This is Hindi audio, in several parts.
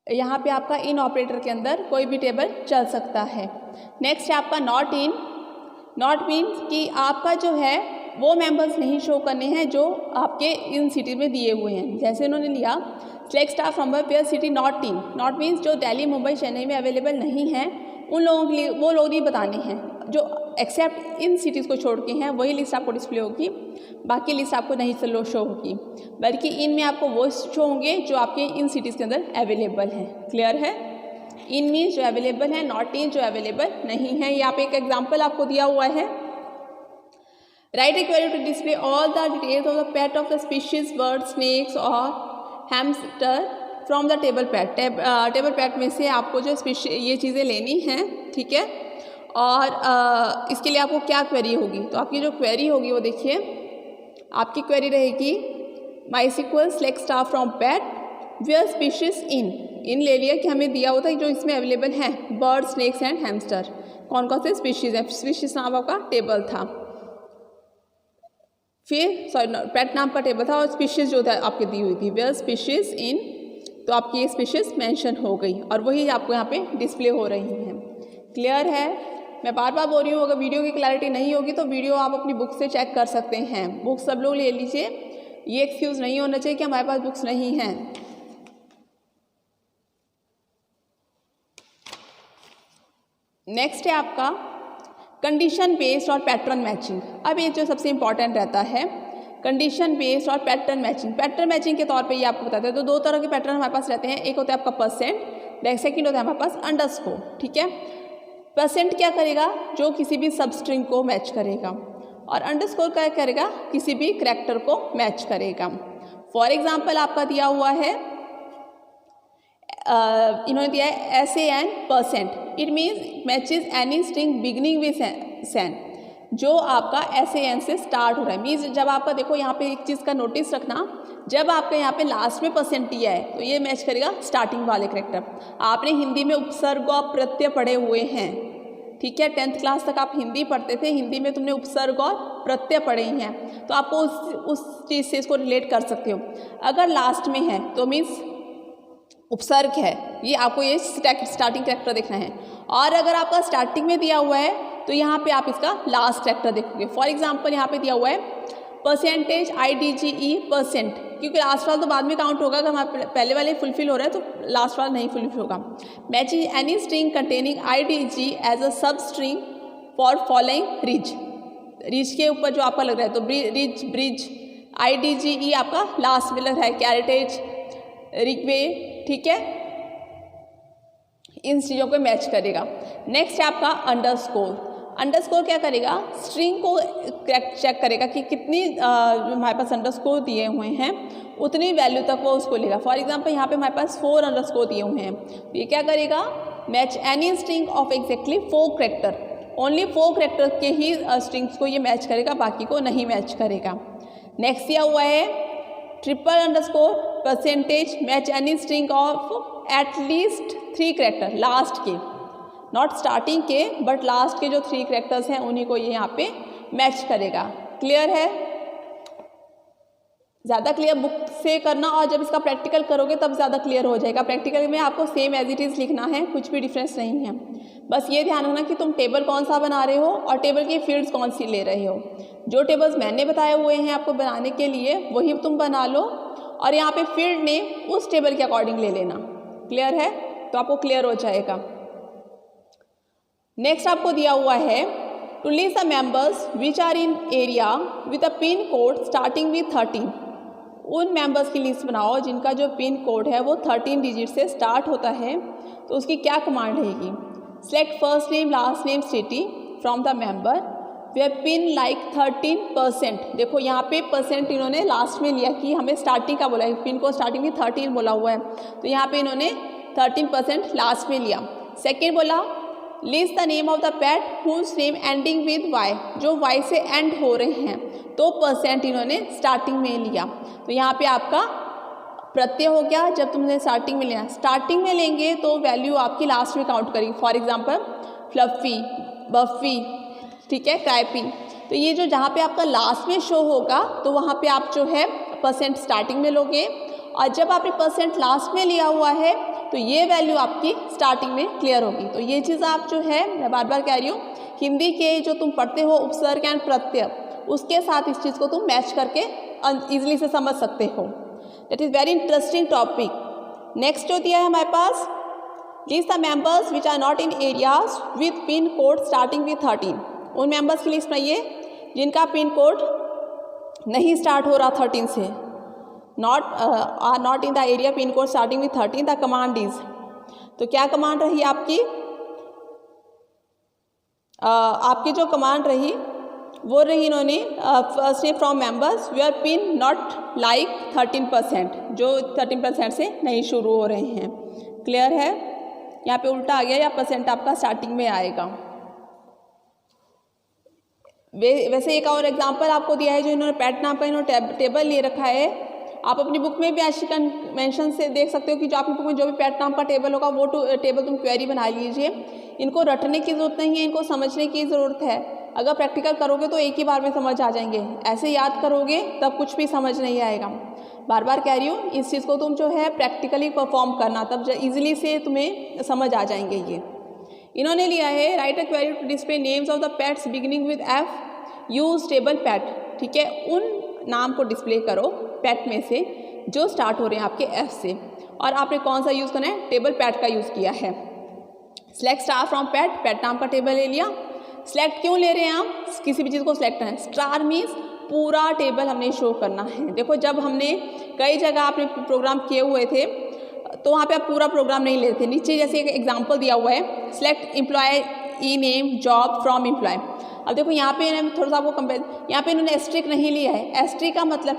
यहाँ पे आपका इन ऑपरेटर के अंदर कोई भी टेबल चल सकता है। नेक्स्ट है आपका नॉट इन। नॉट मीन्स कि आपका जो है वो मेंबर्स नहीं शो करने हैं जो आपके इन सिटी में दिए हुए हैं। जैसे उन्होंने लिया select staff from where city not in. Not means जो दिल्ली, मुंबई, चेन्नई में अवेलेबल नहीं हैं उन लोगों के लिए वो लोग नहीं बताने हैं। जो एक्सेप्ट इन सिटीज़ को छोड़ के हैं वही लिस्ट आपको डिस्प्ले होगी, बाकी लिस्ट आपको नहीं शो होगी, बल्कि इन में आपको वो शो होंगे जो आपके इन सिटीज़ के अंदर अवेलेबल हैं। क्लियर है? इन मीन्स जो अवेलेबल है, नॉट इन जो अवेलेबल नहीं है। यहाँ पे एक एग्जाम्पल आपको दिया हुआ है, write a query to display all the details of the pet of the species bird, snakes और hamster from the table pet. Table pet में से आपको जो ये चीज़ें लेनी हैं, ठीक है। और इसके लिए आपको क्या क्वेरी होगी, तो आपकी जो क्वेरी होगी वो देखिए, आपकी क्वेरी रहेगी MySQL select staff from pet where species in ले लिया कि हमें दिया होता है जो इसमें अवेलेबल हैं बर्ड, स्नेक्स एंड हैमस्टर। कौन कौन से स्पीशीज़ हैं, स्पीशीज़ नाम आपका टेबल था, फिर पेट नाम का टेबल था और स्पीशीज़ जो था आपकी दी हुई थी वेयर स्पीशीज़ इन, तो आपकी ये स्पीशीज़ मेंशन हो गई और वही आपको यहाँ पे डिस्प्ले हो रही हैं। क्लियर है? मैं बार बार बोल रही हूँ, अगर वीडियो की क्लैरिटी नहीं होगी तो वीडियो आप अपनी बुक से चेक कर सकते हैं। बुक सब लोग ले लीजिए, ये एक्सक्यूज़ नहीं होना चाहिए कि हमारे पास बुक्स नहीं हैं। नेक्स्ट है आपका कंडीशन बेस्ड और पैटर्न मैचिंग। अब ये जो सबसे इंपॉर्टेंट रहता है कंडीशन बेस्ड और पैटर्न मैचिंग। पैटर्न मैचिंग के तौर पे ये आपको बताते हैं, तो दो तरह के पैटर्न हमारे पास रहते हैं, एक होता है आपका परसेंट, सेकंड होता है हमारे पास अंडरस्कोर। ठीक है, परसेंट क्या करेगा, जो किसी भी सब स्ट्रिंग को मैच करेगा, और अंडरस्कोर क्या करेगा, किसी भी करैक्टर को मैच करेगा। फॉर एग्जाम्पल आपका दिया हुआ है, इन्होंने दिया है SAN%, it means matches any string beginning with SAN, जो आपका SAN से स्टार्ट हो रहा है। मीन्स जब आपका देखो यहाँ पे एक चीज़ का नोटिस रखना, जब आपका यहाँ पे लास्ट में परसेंट दिया है तो ये मैच करेगा स्टार्टिंग वाले करैक्टर। आपने हिंदी में उपसर्ग और प्रत्यय पढ़े हुए हैं, ठीक है, 10th क्लास तक आप हिंदी पढ़ते थे, हिंदी में तुमने उपसर्ग और प्रत्यय पढ़े ही हैं, तो आपको उस चीज़ से इसको रिलेट कर सकते हो। अगर लास्ट में है तो मीन्स उपसर्ग है, ये आपको ये स्टार्टिंग करैक्टर देखना है, और अगर आपका स्टार्टिंग में दिया हुआ है तो यहाँ पे आप इसका लास्ट करैक्टर देखोगे। फॉर एग्जाम्पल यहाँ पे दिया हुआ है %IDGE%, क्योंकि लास्ट वाला तो बाद में काउंट होगा, अगर हमारे पहले वाले फुलफिल हो रहा है तो लास्ट वाला नहीं फुलफिल होगा। Matching any string containing IDG as a substring for following ridge. Ridge के ऊपर जो आपका लग रहा है तो रिज, ब्रिज, IDGE आपका लास्ट में लग रहा है, कैरेटेज, रिगवे, ठीक है, इन चीज़ों को मैच करेगा। नेक्स्ट है आपका अंडरस्कोर। अंडरस्कोर क्या करेगा, स्ट्रिंग को चेक करेगा कि कितनी हमारे पास अंडरस्कोर दिए हुए हैं उतनी वैल्यू तक वो उसको लेगा। फॉर एग्जांपल यहाँ पे हमारे पास 4 अंडरस्कोर दिए हुए हैं, तो ये क्या करेगा, match any string of exactly 4 character, only 4 character के ही स्ट्रिंग्स को ये मैच करेगा, बाकी को नहीं मैच करेगा। नेक्स्ट दिया हुआ है %, match any string of at least 3 character, last के, नॉट स्टार्टिंग के बट लास्ट के जो 3 करैक्टर्स हैं उन्हीं को ये यहाँ पे मैच करेगा। क्लियर है? ज़्यादा क्लियर बुक से करना, और जब इसका प्रैक्टिकल करोगे तब ज़्यादा क्लियर हो जाएगा। प्रैक्टिकल में आपको सेम एज इट इज़ लिखना है, कुछ भी डिफरेंस नहीं है। बस ये ध्यान रखना कि तुम टेबल कौन सा बना रहे हो और टेबल की फील्ड्स कौन सी ले रहे हो। जो टेबल्स मैंने बताए हुए हैं आपको बनाने के लिए वही तुम बना लो, और यहाँ पे फील्ड नेम उस टेबल के अकॉर्डिंग ले लेना। क्लियर है? तो आपको क्लियर हो जाएगा। नेक्स्ट आपको दिया हुआ है to list the members which are in area with a pin code starting with 13। उन मेंबर्स की लिस्ट बनाओ जिनका जो पिन कोड है वो 13 डिजिट से स्टार्ट होता है, तो उसकी क्या कमांड रहेगी, select first name last name city from the member way pin like 13%। देखो यहाँ पे परसेंट इन्होंने लास्ट में लिया कि हमें स्टार्टिंग का बोला है, पिन को स्टार्टिंग में 13 बोला हुआ है, तो यहाँ पे इन्होंने 13% लास्ट में लिया। सेकेंड बोला list the name of the pet whose name ending with Y, जो वाई से एंड हो रहे हैं, तो % इन्होंने स्टार्टिंग में लिया। तो यहाँ पे आपका प्रत्यय हो गया, जब तुमने स्टार्टिंग में लेना, स्टार्टिंग में लेंगे तो वैल्यू आपकी लास्ट में काउंट करेगी। फॉर एग्जांपल फ्लफी, बफी, ठीक है, क्राइपी, तो ये जो जहाँ पे आपका लास्ट में शो होगा तो वहाँ पे आप जो है % स्टार्टिंग में लोगे, और जब आपने % लास्ट में लिया हुआ है तो ये वैल्यू आपकी स्टार्टिंग में क्लियर होगी। तो ये चीज़ आप जो है, मैं बार बार कह रही हूँ, हिंदी के जो तुम पढ़ते हो उपसर्ग एंड प्रत्यय, उसके साथ इस चीज़ को तुम मैच करके ईजिली से समझ सकते हो। That is very interesting topic. Next जो दिया है हमारे पास, list the members which are not in areas with pin code starting with 13। उन मेंबर्स की लिस्ट बनाइए जिनका पिन कोड नहीं स्टार्ट हो रहा 13 से, are not in the area pin code starting with 13। The command is, तो क्या कमांड रही आपकी? आपकी जो कमांड रही वो रही इन्होंने first name from members where pin not like 13%, जो 13% से नहीं शुरू हो रहे हैं। क्लियर है? यहाँ पे उल्टा आ गया या परसेंट आपका स्टार्टिंग में आएगा। वैसे एक और एग्जांपल आपको दिया है, जो इन्होंने पैट नाम का इन्होंने टेबल ले रखा है। आप अपनी बुक में भी आशिकन मेंशन से देख सकते हो कि जो आपकी बुक में जो भी पैट नाम का टेबल होगा वो टेबल तुम क्वेरी बना लीजिए। इनको रटने की ज़रूरत नहीं है, इनको समझने की ज़रूरत है। अगर प्रैक्टिकल करोगे तो एक ही बार में समझ आ जाएंगे, ऐसे याद करोगे तब कुछ भी समझ नहीं आएगा। बार बार कह रही हूँ, इस चीज़ को तुम जो है प्रैक्टिकली परफॉर्म करना, तब ईजिली से तुम्हें समझ आ जाएंगे ये। इन्होंने लिया है write a query to display names of the pets beginning with F, use table pet. ठीक है, उन नाम को डिस्प्ले करो पैट में से जो स्टार्ट हो रहे हैं आपके एफ से। और आपने कौन सा यूज़ करना है? टेबल पैट का यूज़ किया है। Select star from PAT, PAT नाम का टेबल ले लिया। सिलेक्ट क्यों ले रहे हैं आप? किसी भी चीज़ को सिलेक्ट करना है। स्टार मीन्स पूरा टेबल हमने शो करना है। देखो, जब हमने कई जगह आपने प्रोग्राम किए हुए थे तो वहाँ पे आप पूरा प्रोग्राम नहीं लेते थे। नीचे जैसे एक एग्जांपल दिया हुआ है, select employee name job from employee. अब देखो यहाँ पे थोड़ा सा आपको कंपेयर, यहाँ पे इन्होंने एस्ट्रिक नहीं लिया है। एस्ट्रिक का मतलब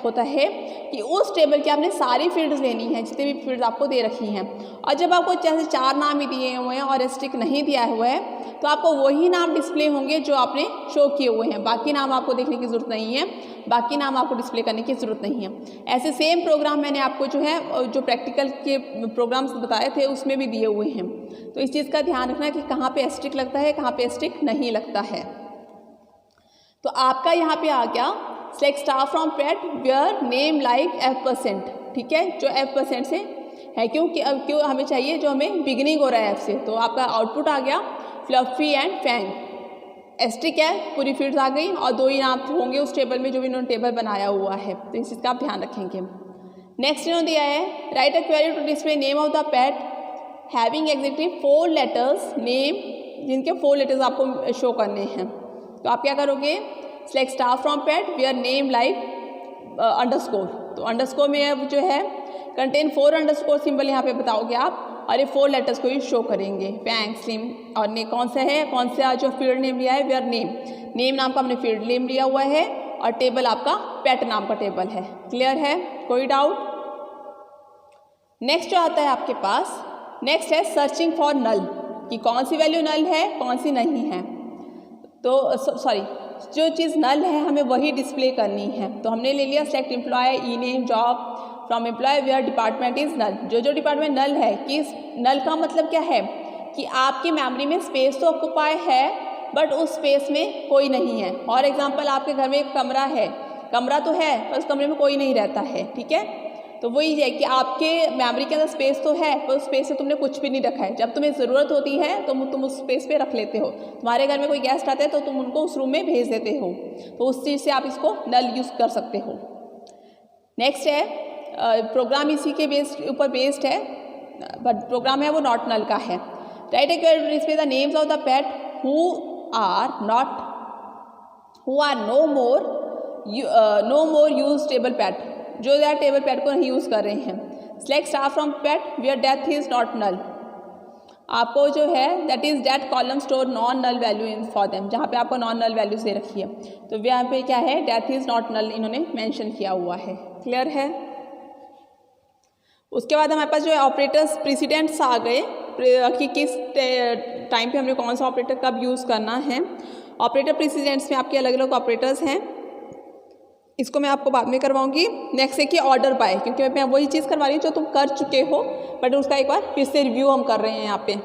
होता है कि उस टेबल की आपने सारी फील्ड्स लेनी है, जितने भी फील्ड्स आपको दे रखी हैं। और जब आपको जैसे 4 नाम ही दिए हुए हैं और एस्ट्रिक नहीं दिया हुआ है, तो आपको वही नाम डिस्प्ले होंगे जो आपने शो किए हुए हैं। बाकी नाम आपको देखने की ज़रूरत नहीं है, बाकी नाम आपको डिस्प्ले करने की ज़रूरत नहीं है। ऐसे सेम प्रोग्राम मैंने आपको जो है जो प्रैक्टिकल के प्रोग्राम्स बताए थे उसमें भी दिए हुए हैं। तो इस चीज़ का ध्यान रखना कि कहाँ पे एस्ट्रिक लगता है, कहाँ पे एस्ट्रिक नहीं लगता है। तो आपका यहाँ पे आ गया select star from pet where name like F%। ठीक है, जो F% से है, क्योंकि अब क्यों हमें चाहिए, जो हमें बिगिनिंग हो रहा है F से। तो आपका आउटपुट आ गया फ्लफी एंड फैंग। एस्ट्रिक है, पूरी फील्ड्स आ गई और 2 ही नाम होंगे उस टेबल में जो भी इन्होंने टेबल बनाया हुआ है। तो इस चीज़ का आप ध्यान रखेंगे। नेक्स्ट इन्होंने दिया है write a query to display name of the pet having exactly 4 letters name, जिनके 4 लेटर्स आपको शो करने हैं। तो आप क्या करोगे? Select star from pet where name like underscore. तो अंडरस्कोर में अब जो है कंटेन 4 अंडरस्कोर सिंबल यहाँ पे बताओगे आप, और ये 4 लेटर्स को ही शो करेंगे। फैंग स्लिम और ने कौन सा है, कौन सा जो फील्ड नेम लिया है, वेयर नेम नाम का हमने फील्ड नेम लिया हुआ है, और टेबल आपका पैट नाम का टेबल है। क्लियर है? कोई डाउट? नेक्स्ट जो आता है आपके पास, नेक्स्ट है सर्चिंग फॉर नल, कि कौन सी वैल्यू नल है, कौन सी नहीं है। तो सॉरी, जो चीज़ नल है हमें वही डिस्प्ले करनी है। तो हमने ले लिया select employee name job from employ where department is null. जो डिपार्टमेंट नल है, कि नल का मतलब क्या है कि आपकी मेमोरी में स्पेस तो ऑक्युपाई है बट उस स्पेस में कोई नहीं है। और एग्जांपल, आपके घर में एक कमरा है, कमरा तो है पर उस कमरे में कोई नहीं रहता है। ठीक है, तो वही है कि आपके मेमोरी के अंदर स्पेस तो है पर उस स्पेस से तुमने कुछ भी नहीं रखा है। जब तुम्हें ज़रूरत होती है तो तुम उस स्पेस पे रख लेते हो। तुम्हारे घर में कोई गेस्ट आता है तो तुम उनको उस रूम में भेज देते हो, तो उस चीज़ से आप इसको नल यूज़ कर सकते हो। नेक्स्ट है प्रोग्राम इसी के ऊपर बेस्ड है, बट प्रोग्राम है वो नॉट नल का है। Write a query to display the names of the pet who are no more use table pet, जो यार टेबल पैट को नहीं यूज़ कर रहे हैं। Select star from pet where death is not null. आपको जो है that is date column store non null value in for them, जहाँ पे आपको नॉन नल वैल्यूज दे रखी है। तो यहाँ पे क्या है, डेथ इज़ नॉट नल इन्होंने मेंशन किया हुआ है। क्लियर है? उसके बाद हमारे पास जो है ऑपरेटर्स प्रेसिडेंट्स आ गए कि किस टाइम पे हमने कौन सा ऑपरेटर कब यूज़ करना है। ऑपरेटर प्रेसिडेंट्स में आपके अलग अलग ऑपरेटर्स हैं, इसको मैं आपको बाद में करवाऊंगी। नेक्स्ट है कि ऑर्डर बाय, क्योंकि मैं वही चीज़ करवा रही हूँ जो तुम कर चुके हो, बट उसका एक बार फिर से रिव्यू हम कर रहे हैं यहाँ पे।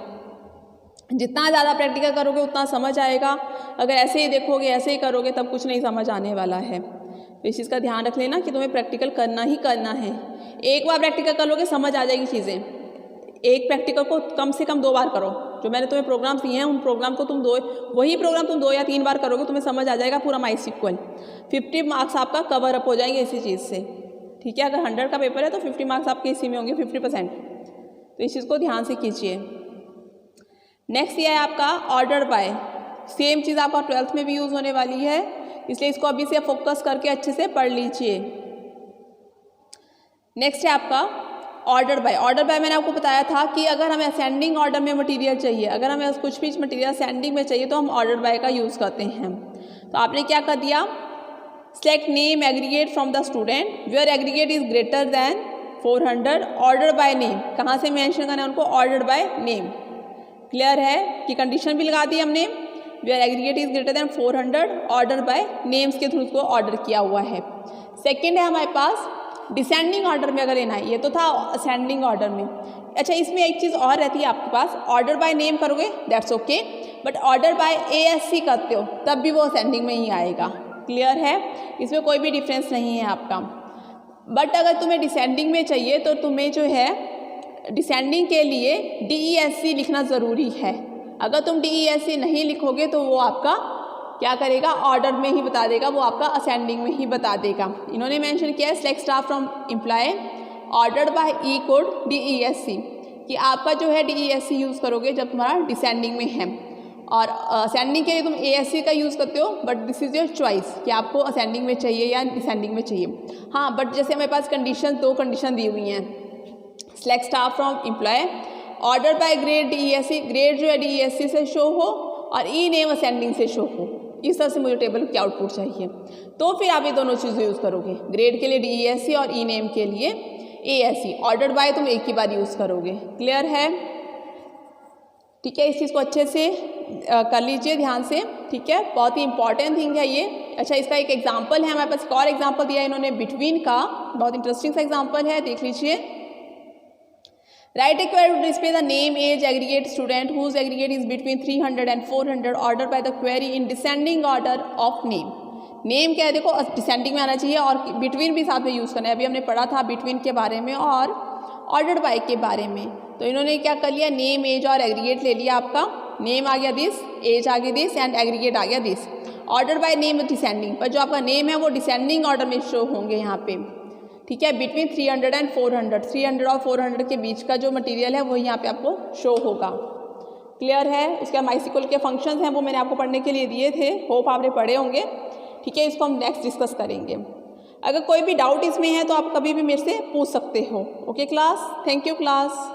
जितना ज़्यादा प्रैक्टिकल करोगे उतना समझ आएगा, अगर ऐसे ही देखोगे ऐसे ही करोगे तब कुछ नहीं समझ आने वाला है। तो इस चीज़ का ध्यान रख लेना कि तुम्हें प्रैक्टिकल करना ही करना है। एक बार प्रैक्टिकल कर लोगे समझ आ जाएगी चीज़ें, एक प्रैक्टिकल को कम से कम 2 बार करो। जो मैंने तुम्हें प्रोग्राम दिए हैं उन प्रोग्राम को तुम वही प्रोग्राम तुम 2 या 3 बार करोगे, तुम्हें समझ आ जाएगा पूरा MySQL। 50 मार्क्स आपका कवर अप हो जाएंगे इसी चीज़ से, ठीक है। अगर 100 का पेपर है तो 50 मार्क्स आपके इसी में होंगे, 50%। तो इस चीज़ को ध्यान से कीजिए। नेक्स्ट ये है आपका ऑर्डर बाय। सेम चीज़ आपका 12th में भी यूज़ होने वाली है, इसलिए इसको अभी से फोकस करके अच्छे से पढ़ लीजिए। नेक्स्ट है आपका ऑर्डर बाय। ऑर्डर बाय मैंने आपको बताया था कि अगर हमें असेंडिंग ऑर्डर में मटेरियल चाहिए, अगर हमें कुछ भी मटेरियल असेंडिंग में चाहिए तो हम ऑर्डर बाय का यूज़ करते हैं। तो आपने क्या कर दिया, select name aggregate from the student where aggregate is greater than 400, order by name. कहाँ से मेंशन करना है उनको, ऑर्डर बाय नेम। क्लियर है कि कंडीशन भी लगा दी हमने, where aggregate is greater than 400, order by names के थ्रू उसको ऑर्डर किया हुआ है। सेकेंड है हमारे पास डिसेंडिंग ऑर्डर में अगर लेना है, ये तो था असेंडिंग ऑर्डर में। अच्छा, इसमें एक चीज़ और रहती है आपके पास, ऑर्डर बाय नेम करोगे that's okay, but order by ASC करते हो तब भी वो असेंडिंग में ही आएगा। क्लियर है, इसमें कोई भी डिफरेंस नहीं है आपका। बट अगर तुम्हें डिसेंडिंग में चाहिए तो तुम्हें जो है डिसेंडिंग के लिए DESC लिखना ज़रूरी है। अगर तुम DESC नहीं लिखोगे तो वो आपका क्या करेगा, ऑर्डर में ही बता देगा, वो आपका असेंडिंग में ही बता देगा। इन्होंने मेंशन किया है select staff from employ ordered bye E code DESC, कि आपका जो है DESC यूज़ करोगे जब तुम्हारा डिसेंडिंग में है, और असेंडिंग के लिए तुम ASC का यूज़ करते हो, but this is your choice कि आपको असेंडिंग में चाहिए या डिसेंडिंग में चाहिए। हाँ, बट जैसे हमारे पास दो कंडीशन दी हुई हैं, select staff from employ order by grade DESC, grade जो है DESC से शो हो और ई नेम असेंडिंग से शो हो, इस तरह से मुझे टेबल की आउटपुट चाहिए। तो फिर आप ये दोनों चीज़ें यूज़ करोगे, ग्रेड के लिए DESC और ई नेम के लिए ASC। ऑर्डर बाय तुम एक ही बार यूज़ करोगे। क्लियर है, ठीक है। इस चीज़ को अच्छे से कर लीजिए ध्यान से, ठीक है, बहुत ही इंपॉर्टेंट थिंग है ये। अच्छा, इसका एक एग्जाम्पल है हमारे पास, एक और एग्जाम्पल दिया है इन्होंने बिटवीन का, बहुत इंटरेस्टिंग सा एग्जाम्पल है, देख लीजिए। Write equal to display the name as aggregate student whose aggregate is between 300 and 400 order by the query in descending order of name. Name क्या है, देखो डिसेंडिंग में आना चाहिए और बिटवीन भी साथ में यूज़ करना है। अभी हमने पढ़ा था बिटवीन के बारे में और ऑर्डर बाय के बारे में। तो इन्होंने क्या कर लिया, नेम एज और एग्रीगेट ले लिया। आपका नेम आ गया दिस, एज आ गया दिस एंड एग्रीगेट आ गया this. Order by name descending, पर जो आपका नेम है वो डिसेंडिंग ऑर्डर में शो होंगे यहाँ पे, ठीक है। बिटवीन 300 and 400, 300 और 400 के बीच का जो मटेरियल है वो यहाँ पे आपको शो होगा। क्लियर है। उसके MySQL के फंक्शंस हैं वो मैंने आपको पढ़ने के लिए दिए थे, होप आपने पढ़े होंगे, ठीक है। इसको हम नेक्स्ट डिस्कस करेंगे। अगर कोई भी डाउट इसमें है तो आप कभी भी मेरे से पूछ सकते हो। Okay class, thank you class.